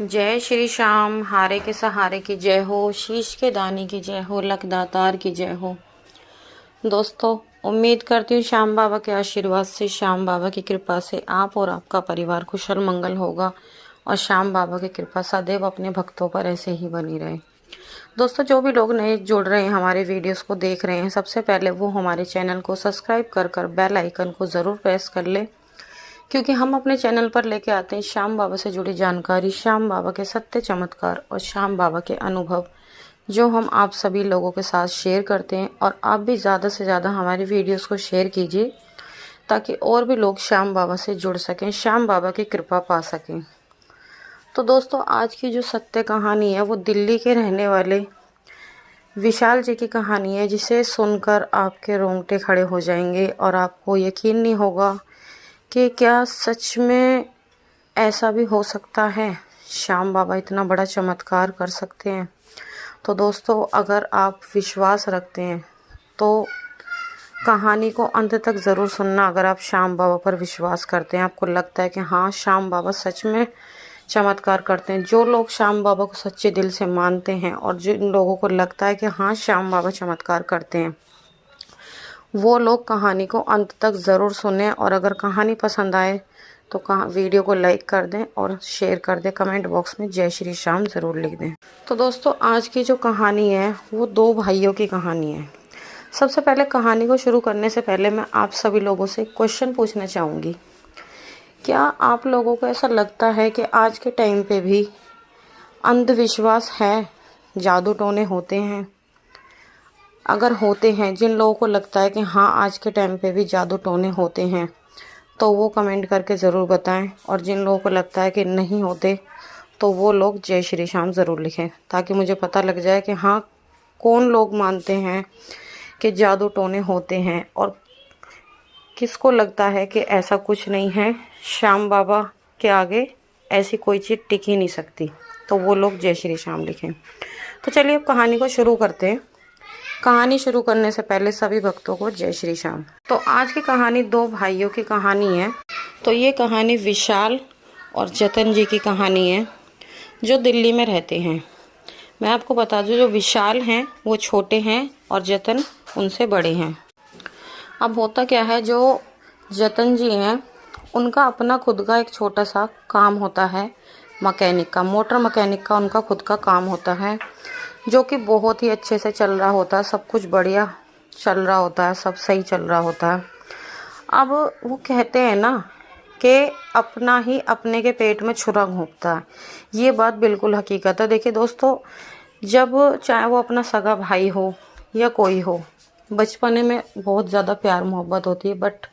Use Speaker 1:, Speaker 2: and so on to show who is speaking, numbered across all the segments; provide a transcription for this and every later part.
Speaker 1: जय श्री श्याम। हारे के सहारे की जय हो, शीश के दाने की जय हो, लक दातार की जय हो। दोस्तों, उम्मीद करती हूँ श्याम बाबा के आशीर्वाद से, श्याम बाबा की कृपा से आप और आपका परिवार कुशल मंगल होगा और श्याम बाबा की कृपा सदैव अपने भक्तों पर ऐसे ही बनी रहे। दोस्तों, जो भी लोग नए जुड़ रहे हैं, हमारे वीडियोस को देख रहे हैं, सबसे पहले वो हमारे चैनल को सब्सक्राइब कर बेल आइकन को ज़रूर प्रेस कर ले, क्योंकि हम अपने चैनल पर लेके आते हैं श्याम बाबा से जुड़ी जानकारी, श्याम बाबा के सत्य चमत्कार और श्याम बाबा के अनुभव, जो हम आप सभी लोगों के साथ शेयर करते हैं। और आप भी ज़्यादा से ज़्यादा हमारी वीडियोस को शेयर कीजिए, ताकि और भी लोग श्याम बाबा से जुड़ सकें, श्याम बाबा की कृपा पा सकें। तो दोस्तों, आज की जो सत्य कहानी है वो दिल्ली के रहने वाले विशाल जी की कहानी है, जिसे सुनकर आपके रोंगटे खड़े हो जाएंगे और आपको यकीन नहीं होगा कि क्या सच में ऐसा भी हो सकता है, श्याम बाबा इतना बड़ा चमत्कार कर सकते हैं। तो दोस्तों, अगर आप विश्वास रखते हैं तो कहानी को अंत तक ज़रूर सुनना। अगर आप श्याम बाबा पर विश्वास करते हैं, आपको लगता है कि हाँ, श्याम बाबा सच में चमत्कार करते हैं, जो लोग श्याम बाबा को सच्चे दिल से मानते हैं और जिन लोगों को लगता है कि हाँ, श्याम बाबा चमत्कार करते हैं, वो लोग कहानी को अंत तक ज़रूर सुनें। और अगर कहानी पसंद आए तो वीडियो को लाइक कर दें और शेयर कर दें, कमेंट बॉक्स में जय श्री श्याम ज़रूर लिख दें। तो दोस्तों, आज की जो कहानी है वो दो भाइयों की कहानी है। सबसे पहले कहानी को शुरू करने से पहले मैं आप सभी लोगों से क्वेश्चन पूछना चाहूँगी। क्या आप लोगों को ऐसा लगता है कि आज के टाइम पे भी अंधविश्वास है, जादू टोने होते हैं? अगर होते हैं, जिन लोगों को लगता है कि हाँ, आज के टाइम पे भी जादू टोने होते हैं, तो वो कमेंट करके ज़रूर बताएं। और जिन लोगों को लगता है कि नहीं होते, तो वो लोग जय श्री श्याम ज़रूर लिखें, ताकि मुझे पता लग जाए कि हाँ, कौन लोग मानते हैं कि जादू टोने होते हैं और किसको लगता है कि ऐसा कुछ नहीं है, श्याम बाबा के आगे ऐसी कोई चीज़ टिक ही नहीं सकती। तो वो लोग जय श्री श्याम लिखें। तो चलिए अब कहानी को शुरू करते हैं। कहानी शुरू करने से पहले सभी भक्तों को जय श्री श्याम। तो आज की कहानी दो भाइयों की कहानी है। तो ये कहानी विशाल और जतन जी की कहानी है, जो दिल्ली में रहते हैं। मैं आपको बता दूं, जो विशाल हैं वो छोटे हैं और जतन उनसे बड़े हैं। अब होता क्या है, जो जतन जी हैं उनका अपना खुद का एक छोटा सा काम होता है, मैकेनिक का, मोटर मैकेनिक का उनका खुद का काम होता है, जो कि बहुत ही अच्छे से चल रहा होता है। सब कुछ बढ़िया चल रहा होता है, सब सही चल रहा होता है। अब वो कहते हैं ना कि अपना ही अपने के पेट में छुरा घोंपता है। ये बात बिल्कुल हकीकत है। देखिए दोस्तों, जब चाहे वो अपना सगा भाई हो या कोई हो, बचपने में बहुत ज़्यादा प्यार मोहब्बत होती है, बट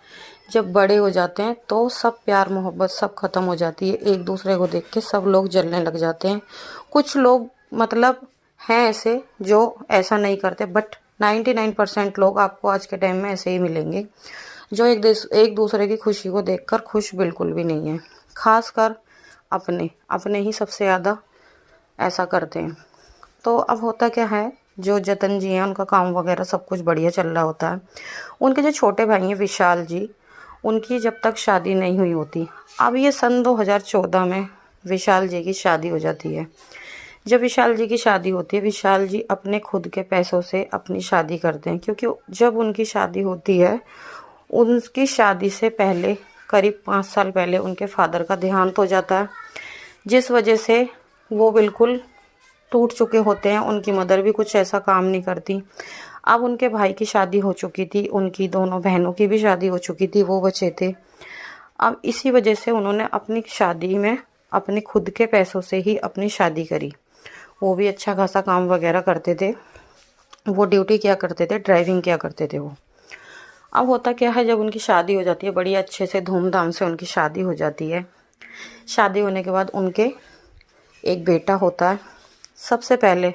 Speaker 1: जब बड़े हो जाते हैं तो सब प्यार मोहब्बत सब ख़त्म हो जाती है। एक दूसरे को देख के सब लोग जलने लग जाते हैं। कुछ लोग मतलब हैं ऐसे जो ऐसा नहीं करते, बट 99% लोग आपको आज के टाइम में ऐसे ही मिलेंगे, जो एक दूसरे की खुशी को देखकर खुश बिल्कुल भी नहीं है। खासकर अपने ही सबसे ज़्यादा ऐसा करते हैं। तो अब होता क्या है, जो जतन जी हैं उनका काम वगैरह सब कुछ बढ़िया चल रहा होता है। उनके जो छोटे भाई हैं विशाल जी, उनकी जब तक शादी नहीं हुई होती, अब ये सन 2014 में विशाल जी की शादी हो जाती है। जब विशाल जी की शादी होती है, विशाल जी अपने खुद के पैसों से अपनी शादी करते हैं, क्योंकि जब उनकी शादी होती है, उनकी शादी से पहले करीब 5 साल पहले उनके फादर का देहांत हो जाता है, जिस वजह से वो बिल्कुल टूट चुके होते हैं। उनकी मदर भी कुछ ऐसा काम नहीं करती। अब उनके भाई की शादी हो चुकी थी, उनकी दोनों बहनों की भी शादी हो चुकी थी, वो बचे थे। अब इसी वजह से उन्होंने अपनी शादी में अपने खुद के पैसों से ही अपनी शादी करी। वो भी अच्छा खासा काम वगैरह करते थे, वो ड्यूटी किया करते थे, ड्राइविंग किया करते थे वो। अब होता क्या है, जब उनकी शादी हो जाती है, बड़ी अच्छे से धूमधाम से उनकी शादी हो जाती है। शादी होने के बाद उनके एक बेटा होता है। सबसे पहले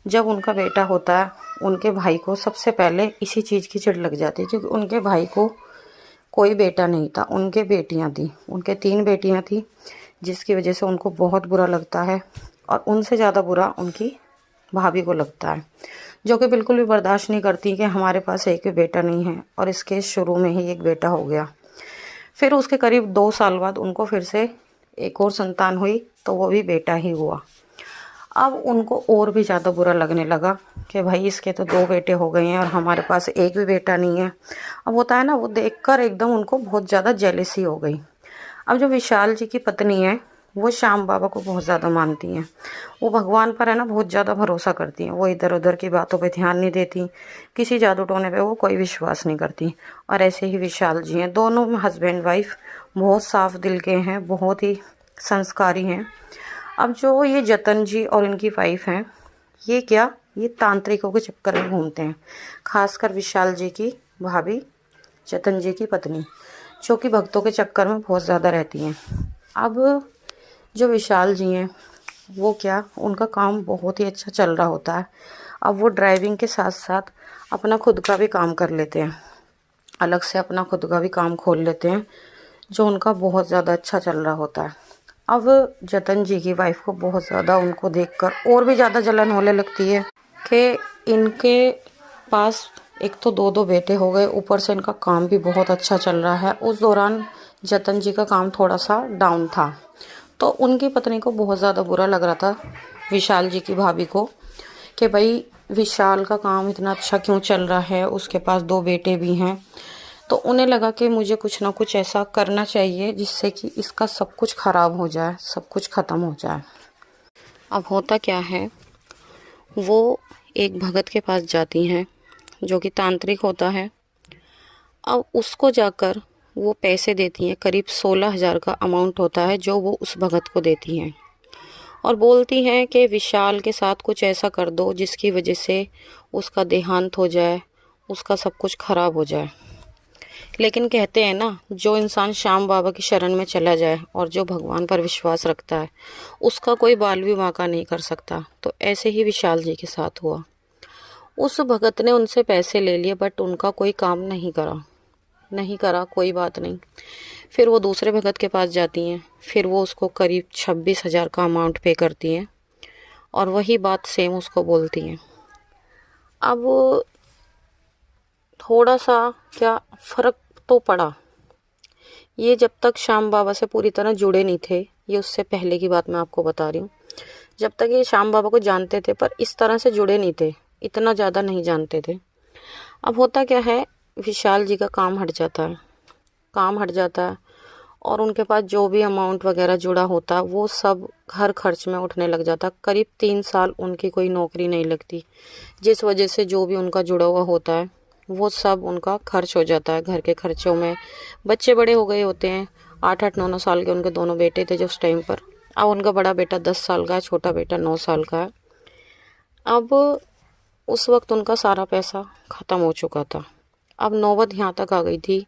Speaker 1: जब उनका बेटा होता है, उनके भाई को सबसे पहले इसी चीज़ की चिढ़ लग जाती है, क्योंकि उनके भाई को कोई बेटा नहीं था, उनके बेटियां थी, उनके 3 बेटियां थी, जिसकी वजह से उनको बहुत बुरा लगता है। और उनसे ज़्यादा बुरा उनकी भाभी को लगता है, जो कि बिल्कुल भी बर्दाश्त नहीं करती कि हमारे पास एक भी बेटा नहीं है, और इसके शुरू में ही एक बेटा हो गया। फिर उसके करीब 2 साल बाद उनको फिर से एक और संतान हुई तो वो भी बेटा ही हुआ। अब उनको और भी ज़्यादा बुरा लगने लगा कि भाई इसके तो 2 बेटे हो गए हैं और हमारे पास एक भी बेटा नहीं है। अब होता है ना, वो देखकर एकदम उनको बहुत ज़्यादा जेलसी हो गई। अब जो विशाल जी की पत्नी है वो श्याम बाबा को बहुत ज़्यादा मानती हैं। वो भगवान पर है ना बहुत ज़्यादा भरोसा करती हैं। वो इधर उधर की बातों पे ध्यान नहीं देती, किसी जादू टोने पे वो कोई विश्वास नहीं करती। और ऐसे ही विशाल जी हैं, दोनों हस्बैंड वाइफ बहुत साफ दिल के हैं, बहुत ही संस्कारी हैं। अब जो ये जतन जी और इनकी वाइफ हैं, ये तांत्रिकों के चक्कर में घूमते हैं। खासकर विशाल जी की भाभी जतन जी की पत्नी, जो कि भक्तों के चक्कर में बहुत ज़्यादा रहती हैं। अब जो विशाल जी हैं वो उनका काम बहुत ही अच्छा चल रहा होता है। अब वो ड्राइविंग के साथ साथ अपना खुद का भी काम कर लेते हैं, अलग से अपना खुद का भी काम खोल लेते हैं, जो उनका बहुत ज़्यादा अच्छा चल रहा होता है। अब जतन जी की वाइफ को बहुत ज़्यादा उनको देखकर और भी ज़्यादा जलन होने लगती है कि इनके पास एक तो 2 बेटे हो गए, ऊपर से इनका काम भी बहुत अच्छा चल रहा है। उस दौरान जतन जी का काम थोड़ा सा डाउन था, तो उनकी पत्नी को बहुत ज़्यादा बुरा लग रहा था विशाल जी की भाभी को कि भाई विशाल का काम इतना अच्छा क्यों चल रहा है, उसके पास 2 बेटे भी हैं। तो उन्हें लगा कि मुझे कुछ ना कुछ ऐसा करना चाहिए जिससे कि इसका सब कुछ ख़राब हो जाए, सब कुछ ख़त्म हो जाए। अब होता क्या है, वो एक भगत के पास जाती हैं जो कि तांत्रिक होता है। अब उसको जाकर वो पैसे देती हैं, करीब 16,000 का अमाउंट होता है जो वो उस भगत को देती हैं, और बोलती हैं कि विशाल के साथ कुछ ऐसा कर दो जिसकी वजह से उसका देहांत हो जाए, उसका सब कुछ खराब हो जाए। लेकिन कहते हैं ना, जो इंसान श्याम बाबा की शरण में चला जाए और जो भगवान पर विश्वास रखता है उसका कोई बाल भी बांका नहीं कर सकता। तो ऐसे ही विशाल जी के साथ हुआ। उस भगत ने उनसे पैसे ले लिए, बट उनका कोई काम नहीं करा, कोई बात नहीं। फिर वो दूसरे भगत के पास जाती हैं, फिर वो उसको करीब 26,000 का अमाउंट पे करती हैं और वही बात सेम उसको बोलती हैं। अब थोड़ा सा क्या फ़र्क तो पड़ा। ये जब तक श्याम बाबा से पूरी तरह जुड़े नहीं थे, ये उससे पहले की बात मैं आपको बता रही हूँ। जब तक ये श्याम बाबा को जानते थे पर इस तरह से जुड़े नहीं थे, इतना ज़्यादा नहीं जानते थे। अब होता क्या है, विशाल जी का काम हट जाता है और उनके पास जो भी अमाउंट वगैरह जुड़ा होता वो सब घर खर्च में उठने लग जाता। करीब 3 साल उनकी कोई नौकरी नहीं लगती, जिस वजह से जो भी उनका जुड़ा हुआ होता है वो सब उनका खर्च हो जाता है घर के खर्चों में। बच्चे बड़े हो गए होते हैं, 8-8, 9-9 साल के उनके दोनों बेटे थे जो उस टाइम पर। अब उनका बड़ा बेटा 10 साल का है, छोटा बेटा 9 साल का है। अब उस वक्त उनका सारा पैसा ख़त्म हो चुका था। अब नौबत यहाँ तक आ गई थी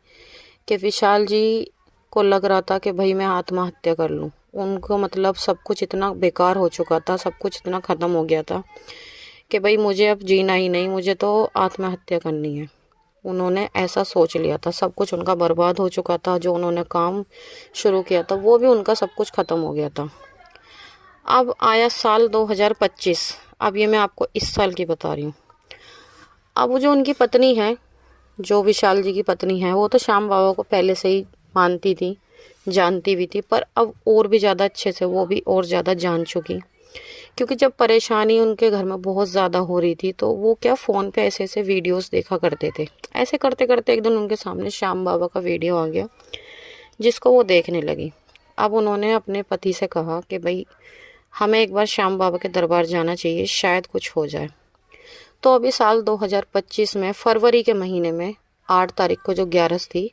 Speaker 1: कि विशाल जी को लग रहा था कि भाई मैं आत्महत्या कर लूँ। उनको मतलब सब कुछ इतना बेकार हो चुका था, सब कुछ इतना ख़त्म हो गया था कि भाई मुझे अब जीना ही नहीं, मुझे तो आत्महत्या करनी है। उन्होंने ऐसा सोच लिया था, सब कुछ उनका बर्बाद हो चुका था। जो उन्होंने काम शुरू किया था वो भी उनका सब कुछ ख़त्म हो गया था। अब आया साल 2025। अब ये मैं आपको इस साल की बता रही हूँ। अब वो जो उनकी पत्नी है, जो विशाल जी की पत्नी है, वो तो श्याम बाबा को पहले से ही मानती थी, जानती भी थी, पर अब और भी ज़्यादा अच्छे से वो भी और ज़्यादा जान चुकी। क्योंकि जब परेशानी उनके घर में बहुत ज़्यादा हो रही थी तो वो फ़ोन पे ऐसे ऐसे वीडियोस देखा करते थे। ऐसे करते करते एक दिन उनके सामने श्याम बाबा का वीडियो आ गया, जिसको वो देखने लगी। अब उन्होंने अपने पति से कहा कि भाई हमें एक बार श्याम बाबा के दरबार जाना चाहिए, शायद कुछ हो जाए। तो अभी साल 2025 में फरवरी के महीने में 8 तारीख को जो 11 थी,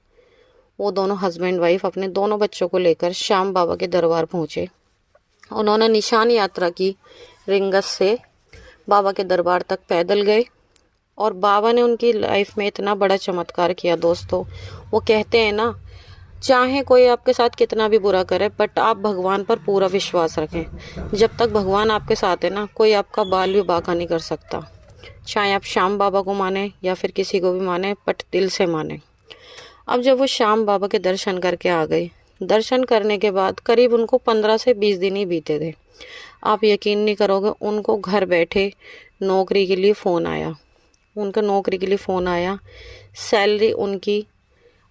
Speaker 1: वो दोनों हस्बैंड वाइफ अपने दोनों बच्चों को लेकर श्याम बाबा के दरबार पहुँचे। उन्होंने निशान यात्रा की, रिंगस से बाबा के दरबार तक पैदल गए और बाबा ने उनकी लाइफ में इतना बड़ा चमत्कार किया दोस्तों। वो कहते हैं ना, चाहे कोई आपके साथ कितना भी बुरा करे, बट आप भगवान पर पूरा विश्वास रखें। जब तक भगवान आपके साथ है ना, कोई आपका बाल भी बांका नहीं कर सकता। चाहे आप श्याम बाबा को माने या फिर किसी को भी माने, बट दिल से माने। अब जब वो श्याम बाबा के दर्शन करके आ गए, दर्शन करने के बाद करीब उनको 15 से 20 दिन ही बीते थे। आप यकीन नहीं करोगे, उनको घर बैठे नौकरी के लिए फ़ोन आया। उनका नौकरी के लिए फ़ोन आया। सैलरी उनकी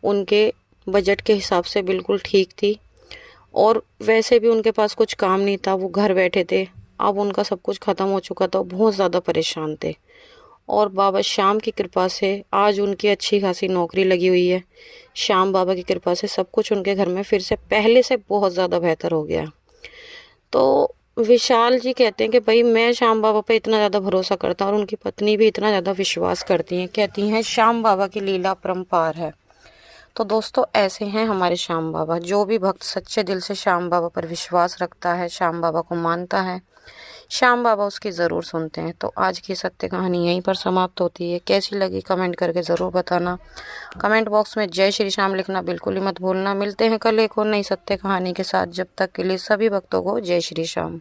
Speaker 1: उनके बजट के हिसाब से बिल्कुल ठीक थी और वैसे भी उनके पास कुछ काम नहीं था, वो घर बैठे थे। अब उनका सब कुछ ख़त्म हो चुका था, बहुत ज़्यादा परेशान थे। और बाबा श्याम की कृपा से आज उनकी अच्छी खासी नौकरी लगी हुई है। श्याम बाबा की कृपा से सब कुछ उनके घर में फिर से पहले से बहुत ज़्यादा बेहतर हो गया। तो विशाल जी कहते हैं कि भाई मैं श्याम बाबा पे इतना ज़्यादा भरोसा करता हूँ, और उनकी पत्नी भी इतना ज़्यादा विश्वास करती हैं, कहती हैं श्याम बाबा की लीला अपरंपार है। तो दोस्तों ऐसे हैं हमारे श्याम बाबा। जो भी भक्त सच्चे दिल से श्याम बाबा पर विश्वास रखता है, श्याम बाबा को मानता है, श्याम बाबा उसकी ज़रूर सुनते हैं। तो आज की सत्य कहानी यहीं पर समाप्त होती है। कैसी लगी कमेंट करके ज़रूर बताना। कमेंट बॉक्स में जय श्री श्याम लिखना बिल्कुल ही मत भूलना। मिलते हैं कल एक और नई सत्य कहानी के साथ। जब तक के लिए सभी भक्तों को जय श्री श्याम।